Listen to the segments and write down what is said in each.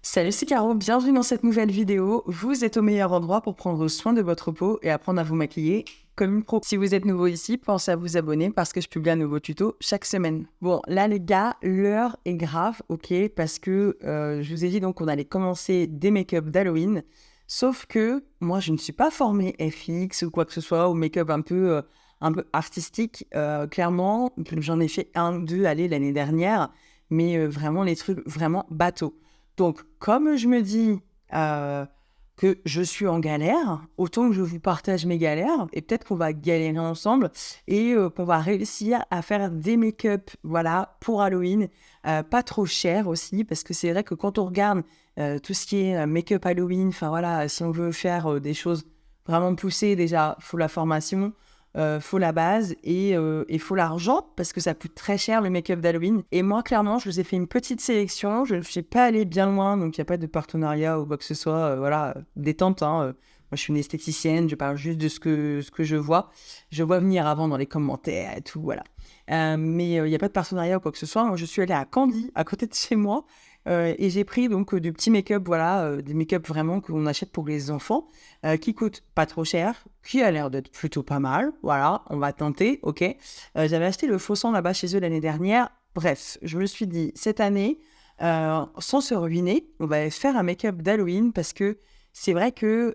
Salut, c'est Caro, bienvenue dans cette nouvelle vidéo. Vous êtes au meilleur endroit pour prendre soin de votre peau et apprendre à vous maquiller comme une pro. Si vous êtes nouveau ici, pensez à vous abonner parce que je publie un nouveau tuto chaque semaine. Bon, là les gars, l'heure est grave, ok, parce que je vous ai dit donc qu'on allait commencer des make-up d'Halloween. Sauf que moi, je ne suis pas formée FX ou quoi que ce soit, au make-up un peu artistique. Clairement, j'en ai fait un, deux, allez, l'année dernière, mais vraiment les trucs vraiment bateaux. Donc, comme je me dis que je suis en galère, autant que je vous partage mes galères, et peut-être qu'on va galérer ensemble, et qu'on va réussir à faire des make-up, voilà, pour Halloween, pas trop cher aussi, parce que c'est vrai que quand on regarde tout ce qui est make-up Halloween, enfin voilà, si on veut faire des choses vraiment poussées, déjà, il faut la formation, faut la base et faut l'argent parce que ça coûte très cher le make-up d'Halloween. Et moi, clairement, je vous ai fait une petite sélection. Je ne suis pas allée bien loin, donc il n'y a pas de partenariat ou quoi que ce soit. Voilà, détente. Moi, je suis une esthéticienne, je parle juste de ce que je vois. Je vois venir avant dans les commentaires et tout, voilà. Mais il n'y a pas de partenariat ou quoi que ce soit. Moi, je suis allée à Candy, à côté de chez moi. Et j'ai pris donc du petit make-up, voilà, des make-up vraiment qu'on achète pour les enfants, qui coûtent pas trop cher, qui a l'air d'être plutôt pas mal. Voilà, on va tenter, ok. J'avais acheté le faux sang là-bas chez eux l'année dernière. Bref, je me suis dit, cette année, sans se ruiner, on va faire un make-up d'Halloween parce que c'est vrai que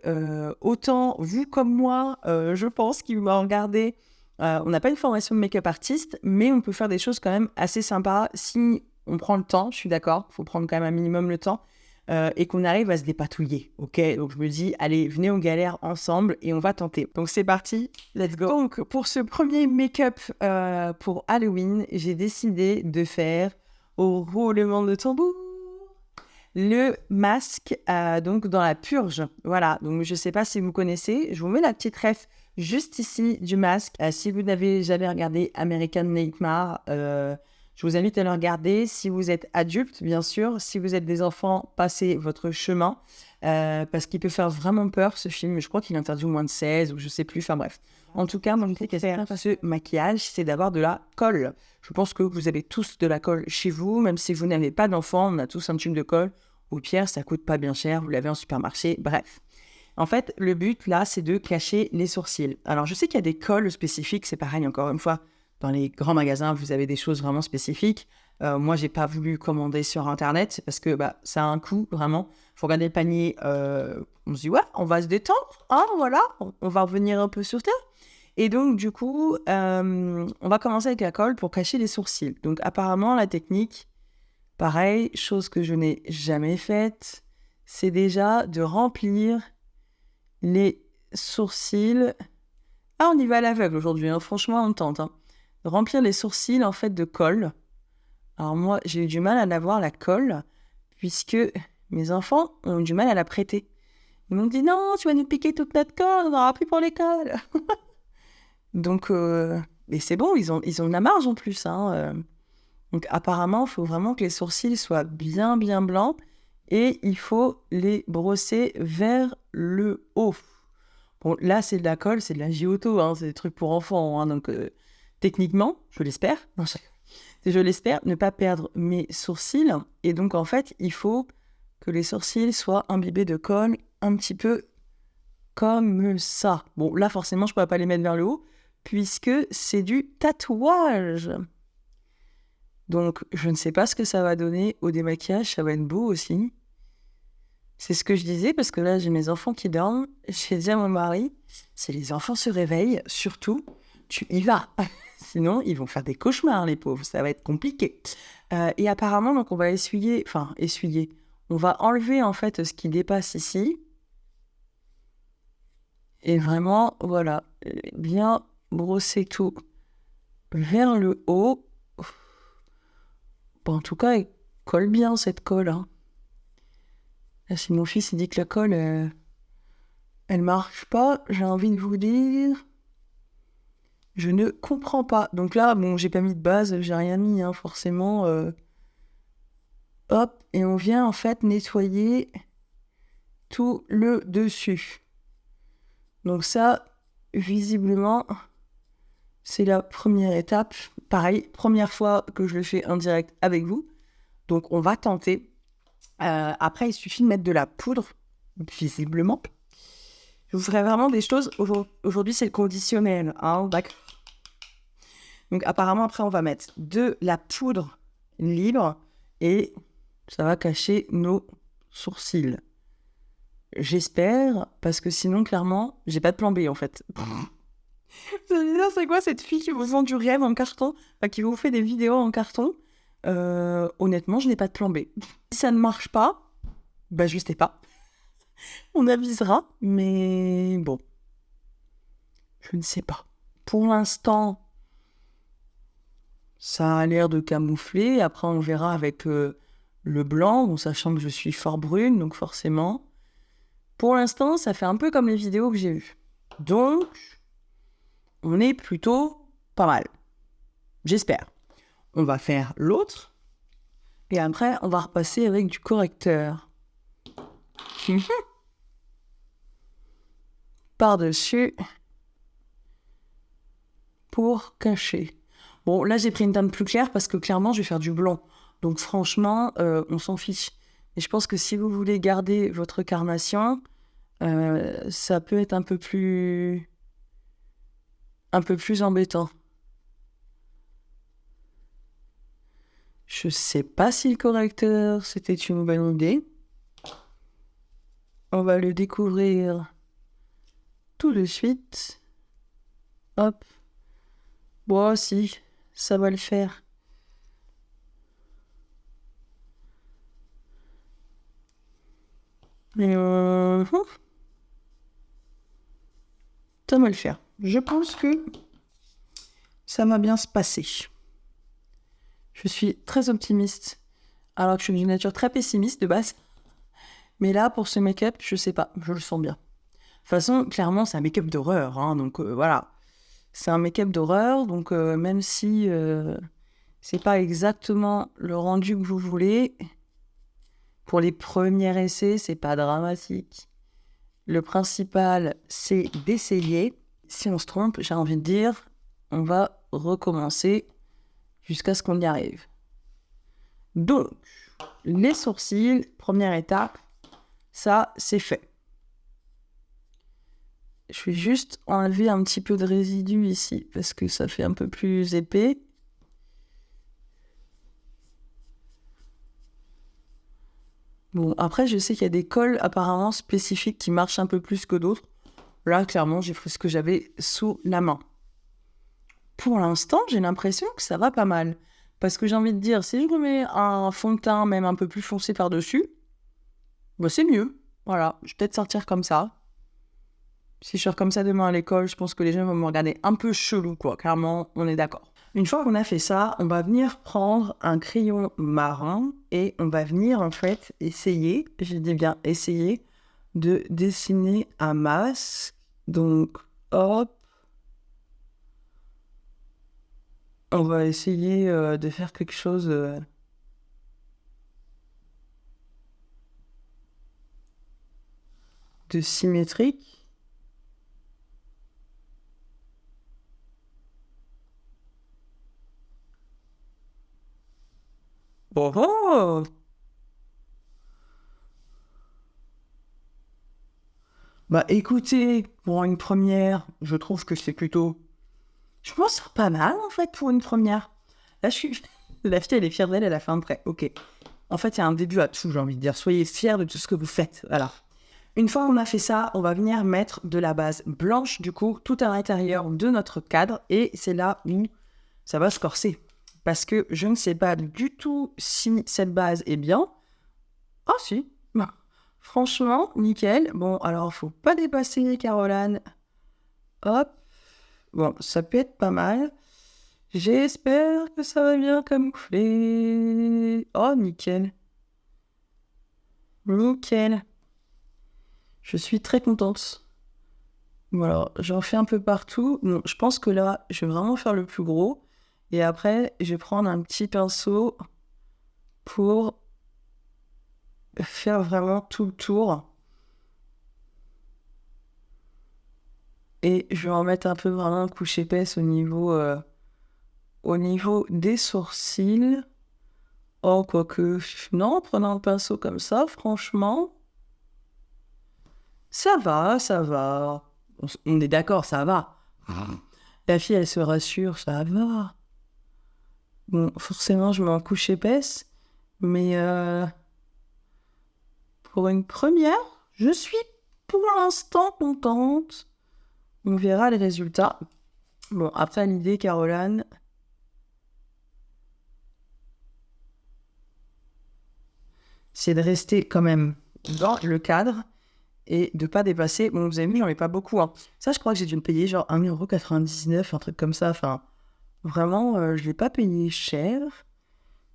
autant vous comme moi, je pense qu'il m'a regardé. On n'a pas une formation de make-up artiste, mais on peut faire des choses quand même assez sympas si on prend le temps, je suis d'accord, il faut prendre quand même un minimum le temps, et qu'on arrive à se dépatouiller, ok. Donc je me dis, allez, venez, on galère ensemble et on va tenter. Donc c'est parti, let's go. Donc pour ce premier make-up pour Halloween, j'ai décidé de faire, au roulement de tambour, le masque donc dans la purge. Voilà, donc je ne sais pas si vous connaissez, je vous mets la petite ref juste ici du masque. Si vous n'avez jamais regardé American Nightmare, je vous invite à le regarder. Si vous êtes adulte, bien sûr. Si vous êtes des enfants, passez votre chemin. Parce qu'il peut faire vraiment peur, ce film. Je crois qu'il est interdit aux moins de 16 ou je sais plus. Enfin bref. En tout cas, moi, je sais qu'à faire ce maquillage, c'est d'avoir de la colle. Je pense que vous avez tous de la colle chez vous. Même si vous n'avez pas d'enfants, on a tous un tube de colle. Au pire, ça coûte pas bien cher. Vous l'avez en supermarché. Bref. En fait, le but, là, c'est de cacher les sourcils. Alors, je sais qu'il y a des colles spécifiques. C'est pareil, encore une fois. Dans les grands magasins, vous avez des choses vraiment spécifiques. Moi, j'ai pas voulu commander sur Internet parce que ça a un coût, vraiment. Il faut regarder le panier. On se dit, ouais, on va se détendre. Hein, voilà, on va revenir un peu sur terre. Et donc, du coup, on va commencer avec la colle pour cacher les sourcils. Donc, apparemment, la technique, pareil, chose que je n'ai jamais faite, c'est déjà de remplir les sourcils. Ah, on y va à l'aveugle aujourd'hui, hein. Franchement, on tente, hein. Remplir les sourcils, en fait, de colle. Alors moi, j'ai eu du mal à l'avoir, la colle, puisque mes enfants ont eu du mal à la prêter. Ils m'ont dit, non, tu vas nous piquer toute notre colle, on n'aura plus pour l'école. Donc, mais c'est bon, ils ont de la marge en plus, hein. Donc apparemment, il faut vraiment que les sourcils soient bien, bien blancs, et il faut les brosser vers le haut. Bon, là, c'est de la colle, c'est de la Giotto, hein, c'est des trucs pour enfants, hein, donc techniquement, je l'espère, non, je l'espère, ne pas perdre mes sourcils. Et donc, en fait, il faut que les sourcils soient imbibés de colle un petit peu comme ça. Bon, là, forcément, je ne pourrais pas les mettre vers le haut, puisque c'est du tatouage. Donc, je ne sais pas ce que ça va donner au démaquillage, ça va être beau aussi. C'est ce que je disais, parce que là, j'ai mes enfants qui dorment. J'ai dit à mon mari, si les enfants se réveillent, surtout, tu y vas. Sinon, ils vont faire des cauchemars, les pauvres. Ça va être compliqué. Et apparemment, donc, on va essuyer. On va enlever, en fait, ce qui dépasse ici. Et vraiment, voilà, bien brosser tout vers le haut. Bon, en tout cas, elle colle bien, cette colle, hein. Là, si mon fils il dit que la colle, elle marche pas, j'ai envie de vous dire, je ne comprends pas. Donc là, bon, j'ai pas mis de base, j'ai rien mis, hein, forcément. Hop, et on vient en fait nettoyer tout le dessus. Donc ça, visiblement, c'est la première étape. Pareil, première fois que je le fais en direct avec vous. Donc on va tenter. Après, il suffit de mettre de la poudre, visiblement. Je vous ferai vraiment des choses. Aujourd'hui, c'est le conditionnel, hein, d'accord. Donc, apparemment, après, on va mettre de la poudre libre et ça va cacher nos sourcils. J'espère, parce que sinon, clairement, j'ai pas de plan B, en fait. Vous allez dire, c'est quoi cette fille qui vous vend du rêve en carton, enfin, qui vous fait des vidéos en carton? Honnêtement, je n'ai pas de plan B. Si ça ne marche pas, bah, je sais pas. On avisera, mais bon, je ne sais pas. Pour l'instant, ça a l'air de camoufler. Après, on verra avec le blanc, bon, sachant que je suis fort brune, donc forcément. Pour l'instant, ça fait un peu comme les vidéos que j'ai vues. Donc, on est plutôt pas mal. J'espère. On va faire l'autre. Et après, on va repasser avec du correcteur. Par-dessus. Pour cacher. Bon, là, j'ai pris une teinte plus claire parce que clairement, je vais faire du blanc. Donc, franchement, on s'en fiche. Et je pense que si vous voulez garder votre carnation, ça peut être un peu plus embêtant. Je sais pas si le correcteur, c'était une bonne idée. On va le découvrir tout de suite. Hop. Bon, si, ça va le faire. Ça va le faire. Je pense que ça va bien se passer. Je suis très optimiste, alors que je suis d'une nature très pessimiste de base. Mais là, pour ce make-up, je sais pas, je le sens bien. De toute façon, clairement, c'est un make-up d'horreur, hein, donc voilà. C'est un make-up d'horreur, donc même si c'est pas exactement le rendu que vous voulez, pour les premiers essais, c'est pas dramatique. Le principal, c'est d'essayer. Si on se trompe, j'ai envie de dire, on va recommencer jusqu'à ce qu'on y arrive. Donc, les sourcils, première étape, ça, c'est fait. Je vais juste enlever un petit peu de résidu ici, parce que ça fait un peu plus épais. Bon, après, je sais qu'il y a des cols apparemment spécifiques qui marchent un peu plus que d'autres. Là, clairement, j'ai pris ce que j'avais sous la main. Pour l'instant, j'ai l'impression que ça va pas mal. Parce que j'ai envie de dire, si je remets un fond de teint même un peu plus foncé par-dessus, bah c'est mieux. Voilà, je vais peut-être sortir comme ça. Si je sors comme ça demain à l'école, je pense que les gens vont me regarder un peu chelou, quoi. Clairement, on est d'accord. Une fois qu'on a fait ça, on va venir prendre un crayon marron et on va venir, en fait, essayer, je dis bien essayer, de dessiner un masque. Donc, hop. On va essayer de faire quelque chose de symétrique. Oh, oh. Bah écoutez, pour une première, je trouve que c'est plutôt... Je pense que c'est pas mal en fait pour une première. Là, je suis... La fille, elle est fière d'elle, elle a fait un prêt. Ok. En fait, il y a un début à tout, j'ai envie de dire. Soyez fiers de tout ce que vous faites. Voilà. Une fois qu'on a fait ça, on va venir mettre de la base blanche, du coup, tout à l'intérieur de notre cadre. Et c'est là où ça va se corser. Parce que je ne sais pas du tout si cette base est bien. Ah si. Bah, franchement, nickel. Bon, alors, faut pas dépasser Caroline. Hop. Bon, ça peut être pas mal. J'espère que ça va bien camoufler. Oh, nickel. Nickel. Je suis très contente. Voilà, j'en fais un peu partout. Bon, je pense que là, je vais vraiment faire le plus gros. Et après, je vais prendre un petit pinceau pour faire vraiment tout le tour. Et je vais en mettre un peu vraiment une couche épaisse au niveau des sourcils. Oh, quoique, non, en prenant le pinceau comme ça, franchement, ça va, ça va. On est d'accord, ça va. La fille, elle se rassure, ça va. Bon, forcément, je mets en couche épaisse, mais pour une première, je suis pour l'instant contente. On verra les résultats. Bon, après, l'idée, Caroline, c'est de rester quand même dans le cadre et de pas dépasser. Bon, vous avez vu, j'en ai pas beaucoup. Hein. Ça, je crois que j'ai dû me payer genre 1,99 €, un truc comme ça. Enfin, vraiment, je l'ai pas payé cher.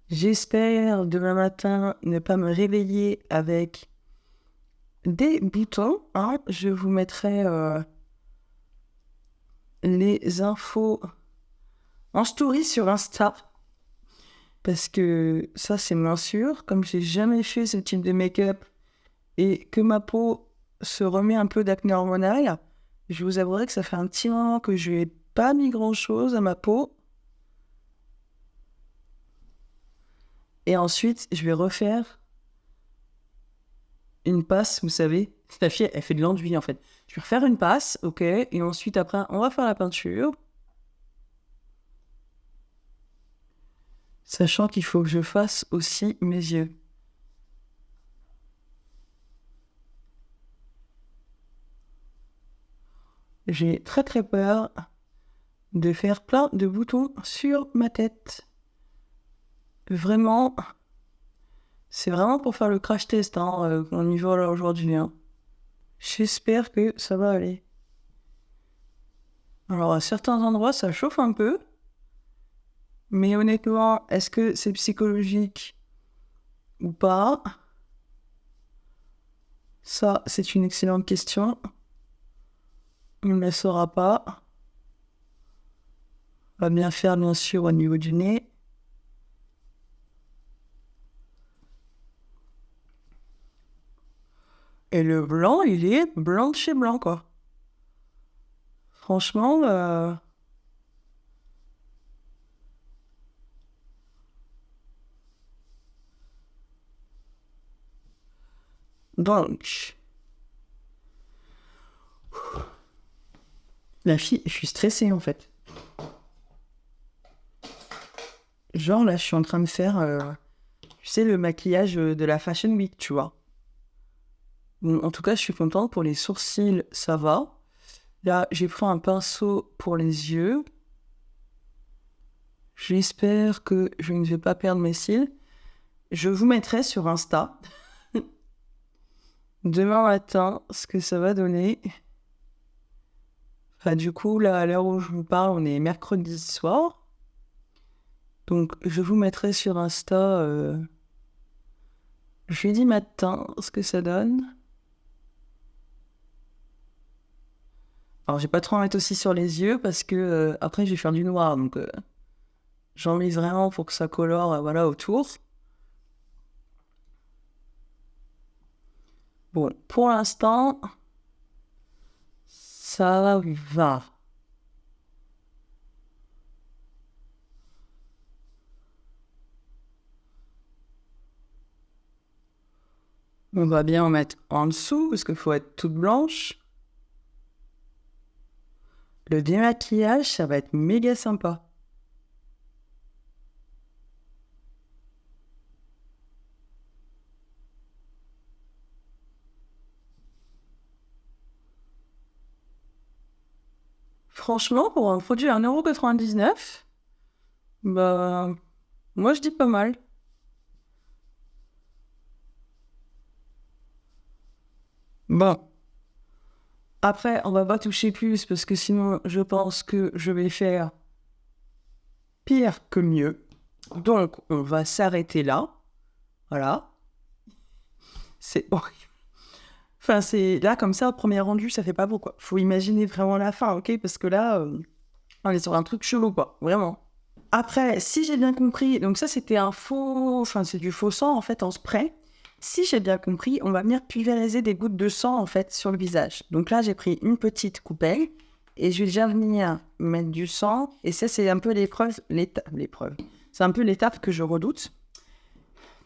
J'espère demain matin ne pas me réveiller avec des boutons. Hein. Je vous mettrai les infos en story sur Insta. Parce que ça, c'est moins sûr. Comme j'ai jamais fait ce type de make-up et que ma peau se remet un peu d'acné hormonal, je vous avouerai que ça fait un petit moment que je n'ai pas mis grand-chose à ma peau. Et ensuite, je vais refaire une passe, vous savez. Ta fille, elle fait de l'enduit, en fait. Je vais refaire une passe, ok. Et ensuite, après, on va faire la peinture. Sachant qu'il faut que je fasse aussi mes yeux. J'ai très très peur de faire plein de boutons sur ma tête. Vraiment, c'est vraiment pour faire le crash test qu'on y va là aujourd'hui. Hein. J'espère que ça va aller. Alors à certains endroits, ça chauffe un peu. Mais honnêtement, est-ce que c'est psychologique ou pas? Ça, c'est une excellente question. On ne la saura pas. On va bien faire, bien sûr, au niveau du nez. Et le blanc, il est blanc de chez blanc, quoi. Franchement, donc, la fille, je suis stressée, en fait. Genre, là, je suis en train de faire, tu sais, le maquillage de la Fashion Week, tu vois. Bon, en tout cas, je suis contente. Pour les sourcils, ça va. Là, j'ai pris un pinceau pour les yeux. J'espère que je ne vais pas perdre mes cils. Je vous mettrai sur Insta demain matin ce que ça va donner. Enfin, du coup, là, à l'heure où je vous parle, on est mercredi soir. Donc, je vous mettrai sur Insta jeudi matin ce que ça donne. Alors, j'ai pas trop en mettre aussi sur les yeux parce que après, je vais faire du noir. Donc, j'en mets vraiment pour que ça colore voilà, autour. Bon, pour l'instant, ça va. On va bien en mettre en dessous parce qu'il faut être toute blanche. Le démaquillage, ça va être méga sympa. Franchement, pour un produit à 1,99 €, bah, moi je dis pas mal. Bon, après, on va pas toucher plus parce que sinon, je pense que je vais faire pire que mieux. Donc, on va s'arrêter là. Voilà. C'est horrible. Enfin, c'est là, comme ça, au premier rendu, ça fait pas beau, quoi. Faut imaginer vraiment la fin, ok? Parce que là, on est sur un truc chelou, quoi. Vraiment. Après, si j'ai bien compris, donc ça, c'était un faux... Enfin, c'est du faux sang, en fait, en spray. Si j'ai bien compris, on va venir pulvériser des gouttes de sang, en fait, sur le visage. Donc là, j'ai pris une petite coupelle et je vais déjà venir mettre du sang. Et ça, c'est un peu l'épreuve. C'est un peu l'étape que je redoute.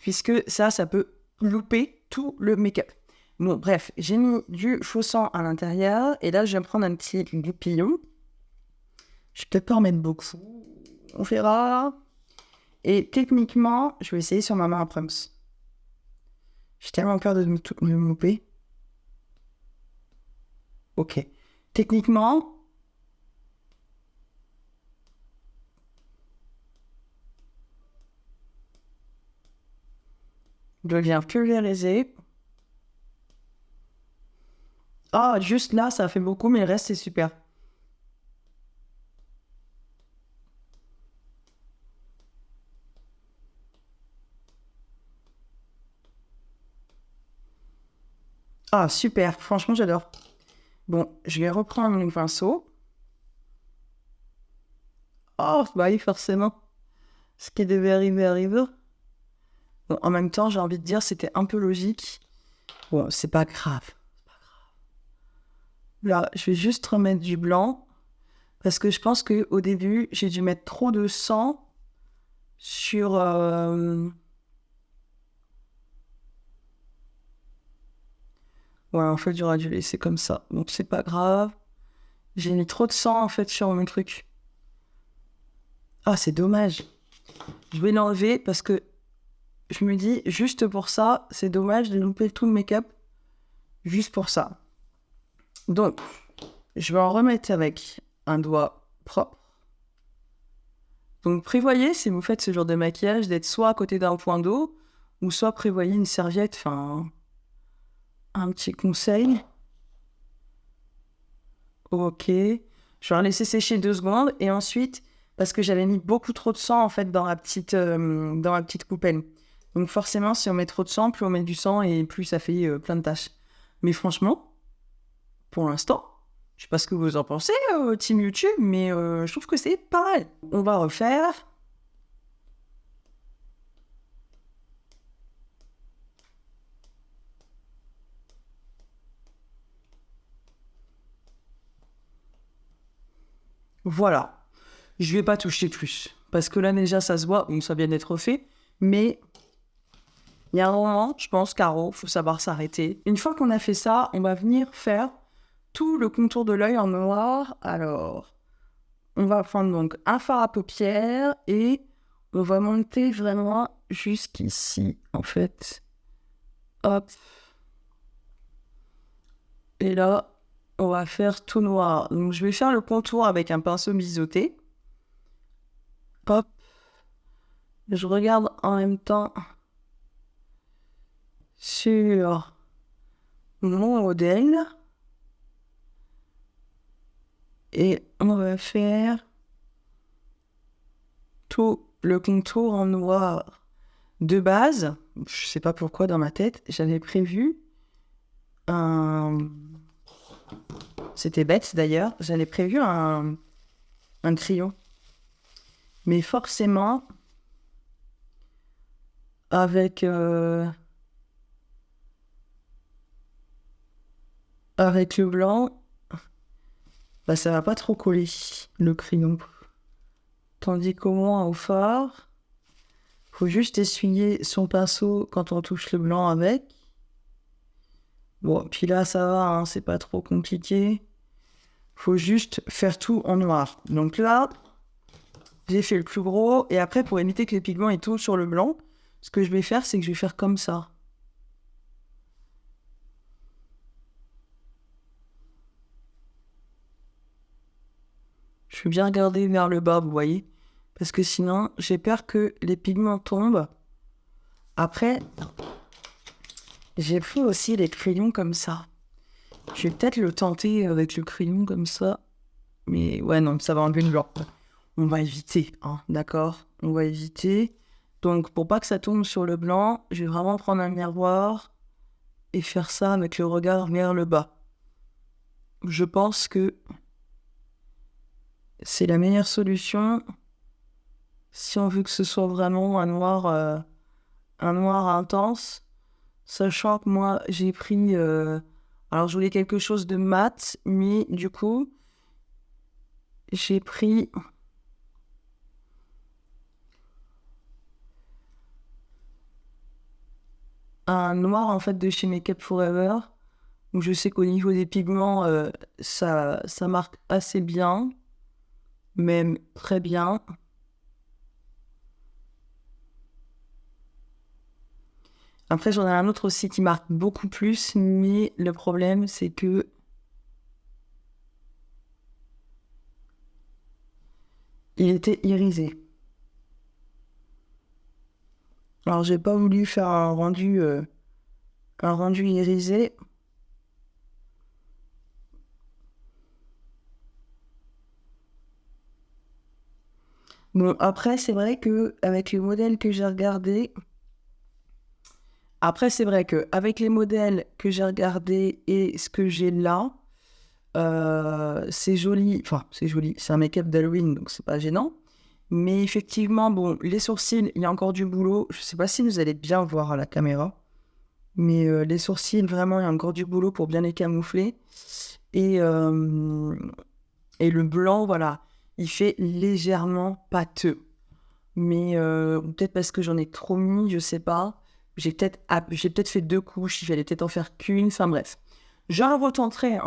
puisque ça peut louper tout le make-up. Bon, bref, j'ai mis du faux sang à l'intérieur, et là, je vais me prendre un petit goupillon. Je vais peut-être pas en mettre beaucoup, on verra. Et techniquement, je vais essayer sur ma main après. J'ai tellement peur de me louper. Ok. Techniquement, je viens pulvériser. Ah, juste là, ça fait beaucoup, mais le reste, c'est super. Ah, super. Franchement, j'adore. Bon, je vais reprendre mon pinceau. Oh, bah oui, forcément. Ce qui devait arriver, arrive. Bon, en même temps, j'ai envie de dire, c'était un peu logique. Bon, c'est pas grave. Là, je vais juste remettre du blanc. Parce que je pense qu'au début, j'ai dû mettre trop de sang sur... Ouais, en fait, j'aurais dû laisser comme ça. Donc, c'est pas grave. J'ai mis trop de sang, en fait, sur mon truc. Ah, c'est dommage. Je vais l'enlever parce que je me dis, juste pour ça, c'est dommage de louper tout le make-up. Juste pour ça. Donc, je vais en remettre avec un doigt propre. Donc, prévoyez, si vous faites ce genre de maquillage, d'être soit à côté d'un point d'eau, ou soit prévoyez une serviette, enfin, un petit conseil. Ok. Je vais en laisser sécher 2 secondes, et ensuite, parce que j'avais mis beaucoup trop de sang, en fait, dans ma petite coupelle. Donc, forcément, si on met trop de sang, plus on met du sang, et plus ça fait plein de taches. Mais franchement, pour l'instant, je sais pas ce que vous en pensez, Team YouTube, mais je trouve que c'est pas mal. On va refaire. Voilà. Je vais pas toucher plus. Parce que là, déjà, ça se voit. Bon, ça vient d'être fait. Mais il y a un moment, je pense, Caro, faut savoir s'arrêter. Une fois qu'on a fait ça, on va venir faire tout le contour de l'œil en noir. Alors, on va prendre donc un fard à paupières et on va monter vraiment jusqu'ici, en fait. Hop. Et là, on va faire tout noir. Donc, je vais faire le contour avec un pinceau biseauté. Hop. Je regarde en même temps sur mon modèle. Et on va faire tout le contour en noir. De base, je sais pas pourquoi dans ma tête, j'avais prévu un... C'était bête d'ailleurs, j'avais prévu un crayon. Mais forcément, avec, avec le blanc, bah ça va pas trop coller, le crayon. Tandis qu'au moins au fard, faut juste essuyer son pinceau quand on touche le blanc avec. Bon, puis là ça va, hein, c'est pas trop compliqué. Faut juste faire tout en noir. Donc là, j'ai fait le plus gros. Et après, pour éviter que les pigments ils tombent sur le blanc, ce que je vais faire, c'est que je vais faire comme ça. Je vais bien regarder vers le bas, vous voyez. Parce que sinon, j'ai peur que les pigments tombent. Après, j'ai pris aussi les crayons comme ça. Je vais peut-être le tenter avec le crayon comme ça. Mais ouais, non, ça va enlever le blanc. On va éviter, hein, d'accord? On va éviter. Donc, pour pas que ça tombe sur le blanc, je vais vraiment prendre un miroir et faire ça avec le regard vers le bas. Je pense que c'est la meilleure solution si on veut que ce soit vraiment un noir intense. Sachant que moi, j'ai pris... alors, je voulais quelque chose de mat, mais du coup, j'ai pris... un noir en fait de chez Make Up Forever. Donc je sais qu'au niveau des pigments, ça marque assez bien, même très bien. Après, j'en ai un autre aussi qui marque beaucoup plus, mais le problème, c'est que il était irisé. Alors, j'ai pas voulu faire un rendu irisé. Bon, après, c'est vrai que avec les modèles que j'ai regardés, et ce que j'ai là, c'est joli. Enfin, c'est joli. C'est un make-up d'Halloween, donc c'est pas gênant. Mais effectivement, bon, les sourcils, il y a encore du boulot. Je sais pas si vous allez bien voir à la caméra. Mais les sourcils, vraiment, il y a encore du boulot pour bien les camoufler. Et, euh, et le blanc, voilà, il fait légèrement pâteux. Mais peut-être parce que j'en ai trop mis, je sais pas. J'ai peut-être fait 2 couches, il fallait peut-être en faire qu'une. Enfin bref. Je retenterai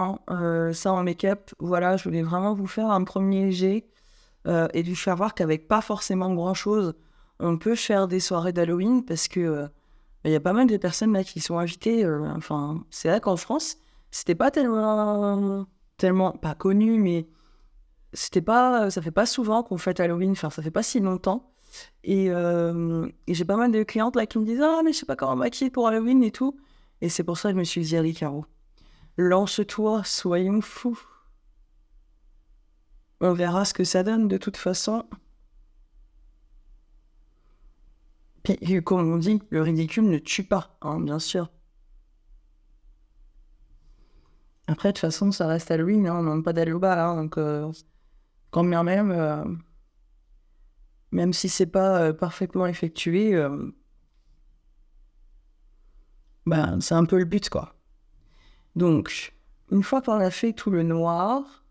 ça en make-up. Voilà, je voulais vraiment vous faire un premier jet et lui faire voir qu'avec pas forcément grand-chose, on peut faire des soirées d'Halloween parce que il y a pas mal de personnes là qui sont invitées. Enfin, c'est vrai qu'en France, c'était pas tellement pas connu, mais ça fait pas souvent qu'on fête Halloween. Enfin, ça fait pas si longtemps. Et j'ai pas mal de clientes là qui me disent ah mais je sais pas comment maquiller pour Halloween et tout. Et c'est pour ça que je me suis dit allez Caro, lance-toi, soyons fous. On verra ce que ça donne de toute façon. Puis comme on dit, le ridicule ne tue pas, hein, bien sûr. Après, de toute façon, ça reste Halloween, hein, on demande pas d'aller au bal, hein, donc quand bien même, même si c'est pas parfaitement effectué, ben, c'est un peu le but, quoi. Donc, une fois qu'on a fait tout le noir,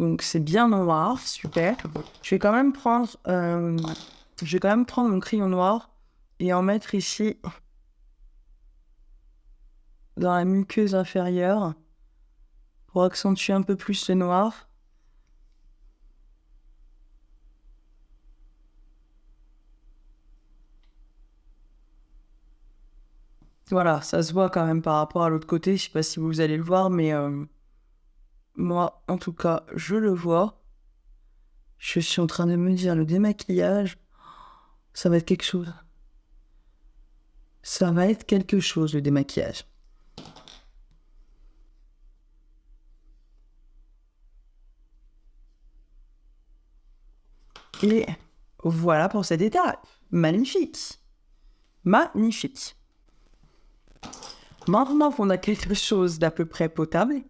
donc c'est bien noir, super. Je vais quand même prendre mon crayon noir et en mettre ici dans la muqueuse inférieure pour accentuer un peu plus le noir. Voilà, ça se voit quand même par rapport à l'autre côté. Je sais pas si vous allez le voir, mais moi, en tout cas, je le vois. Je suis en train de me dire, le démaquillage, ça va être quelque chose. Ça va être quelque chose, le démaquillage. Et voilà pour cette étape. Magnifique. Magnifique. Maintenant qu'on a quelque chose d'à peu près potable,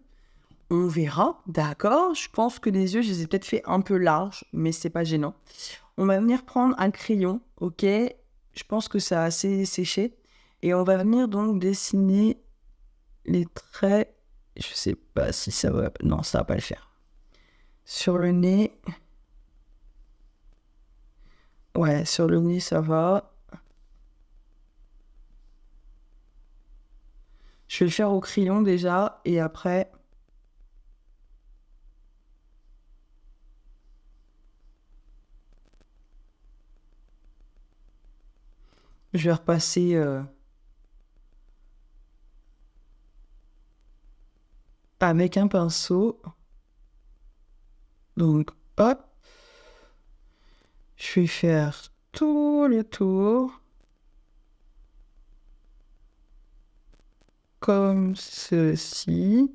on verra, d'accord. Je pense que les yeux, je les ai peut-être fait un peu larges, mais c'est pas gênant. On va venir prendre un crayon, ok. Je pense que ça a assez séché. Et on va venir donc dessiner les traits. Je sais pas si ça va... Non, ça va pas le faire. Sur le nez... Ouais, sur le nez, ça va. Je vais le faire au crayon déjà, et après... Je vais repasser avec un pinceau. Donc, hop. Je vais faire tout le tour. Comme ceci.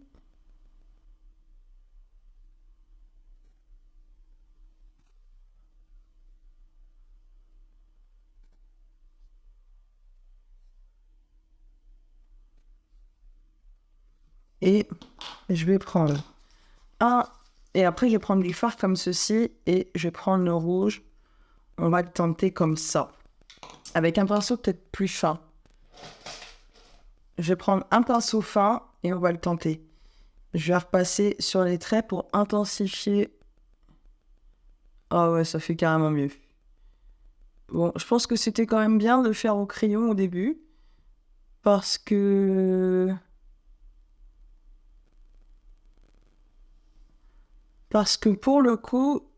Et je vais prendre un... Et après, je vais prendre du fard comme ceci. Et je vais prendre le rouge. On va le tenter comme ça. Avec un pinceau peut-être plus fin. Je vais prendre un pinceau fin et on va le tenter. Je vais repasser sur les traits pour intensifier. Ah ouais, ça fait carrément mieux. Bon, je pense que c'était quand même bien de le faire au crayon au début. Parce que pour le coup,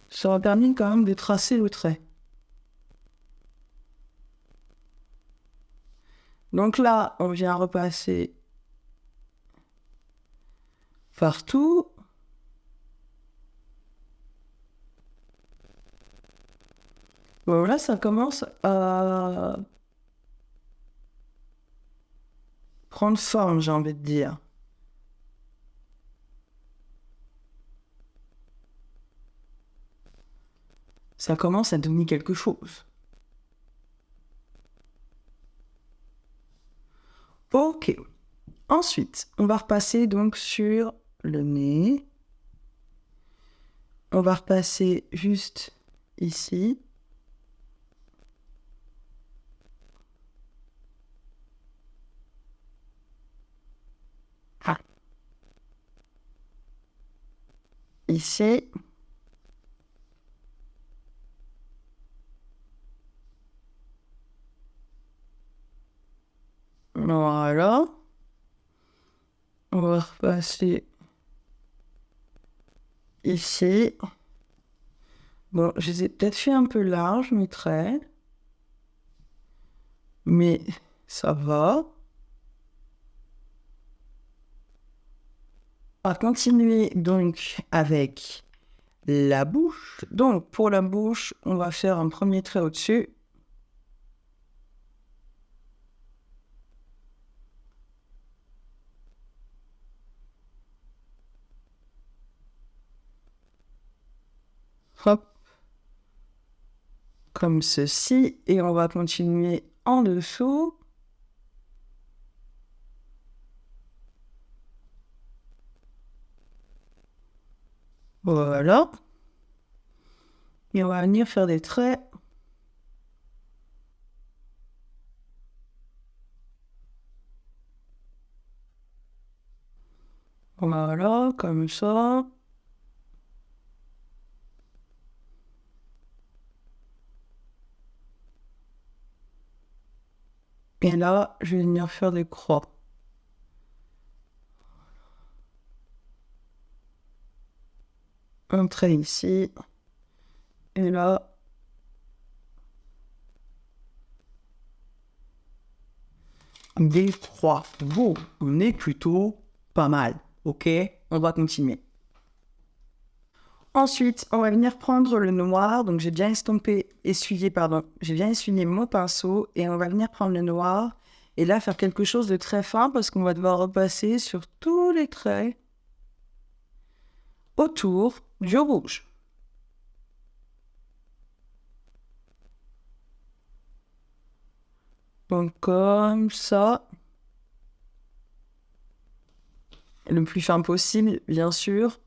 ça m'a permis quand même de tracer le trait. Donc là, on vient repasser partout. Bon, là, ça commence à prendre forme, j'ai envie de dire. Ça commence à donner quelque chose. Ok. Ensuite, on va repasser donc sur le nez. On va repasser juste ici. Ah. Ici. Voilà. On va repasser ici. Bon, je les ai peut-être fait un peu larges, mes traits. Mais ça va. On va continuer donc avec la bouche. Donc, pour la bouche, on va faire un premier trait au-dessus. Hop. Comme ceci. Et on va continuer en dessous. Voilà. Et on va venir faire des traits. Voilà, comme ça. Et là, je vais venir faire des croix. Un trait ici. Et là, des croix. Bon, on est plutôt pas mal. Ok, on va continuer. Ensuite, on va venir prendre le noir. Donc, j'ai bien essuyé mon pinceau et on va venir prendre le noir et là faire quelque chose de très fin parce qu'on va devoir repasser sur tous les traits autour du rouge. Donc, comme ça. Le plus fin possible, bien sûr.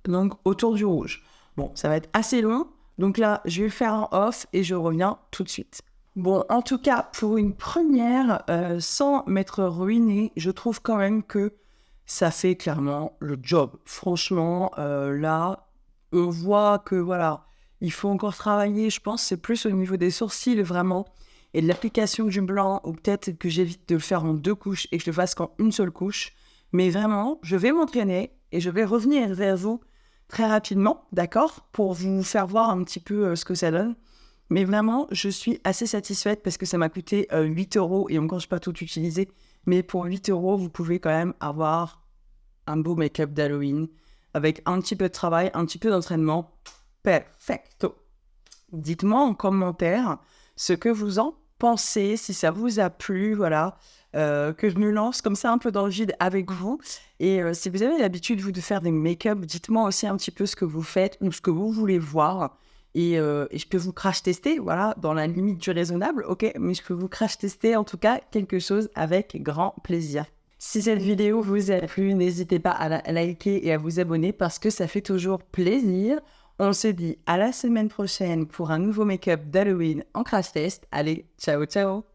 Donc, autour du rouge. Bon, ça va être assez long. Donc là, je vais faire un off et je reviens tout de suite. Bon, en tout cas, pour une première, sans m'être ruiné, je trouve quand même que ça fait clairement le job. Franchement, là, on voit que voilà, il faut encore travailler. Je pense que c'est plus au niveau des sourcils vraiment et de l'application du blanc, ou peut-être que j'évite de le faire en 2 couches et que je le fasse qu'en une seule couche. Mais vraiment, je vais m'entraîner et je vais revenir vers vous très rapidement, d'accord, pour vous faire voir un petit peu ce que ça donne. Mais vraiment, je suis assez satisfaite parce que ça m'a coûté 8 € et encore, je n'ai pas tout utilisé. Mais pour 8 €, vous pouvez quand même avoir un beau make-up d'Halloween avec un petit peu de travail, un petit peu d'entraînement. Perfecto. Dites-moi en commentaire ce que vous en pensez, si ça vous a plu, voilà. Que je me lance comme ça un peu dans le vide avec vous. Et si vous avez l'habitude, vous, de faire des make-up, dites-moi aussi un petit peu ce que vous faites ou ce que vous voulez voir. Et je peux vous crash tester, voilà, dans la limite du raisonnable, ok, mais je peux vous crash tester en tout cas quelque chose avec grand plaisir. Si cette vidéo vous a plu, n'hésitez pas à la liker et à vous abonner parce que ça fait toujours plaisir. On se dit à la semaine prochaine pour un nouveau make-up d'Halloween en crash test. Allez, ciao ciao!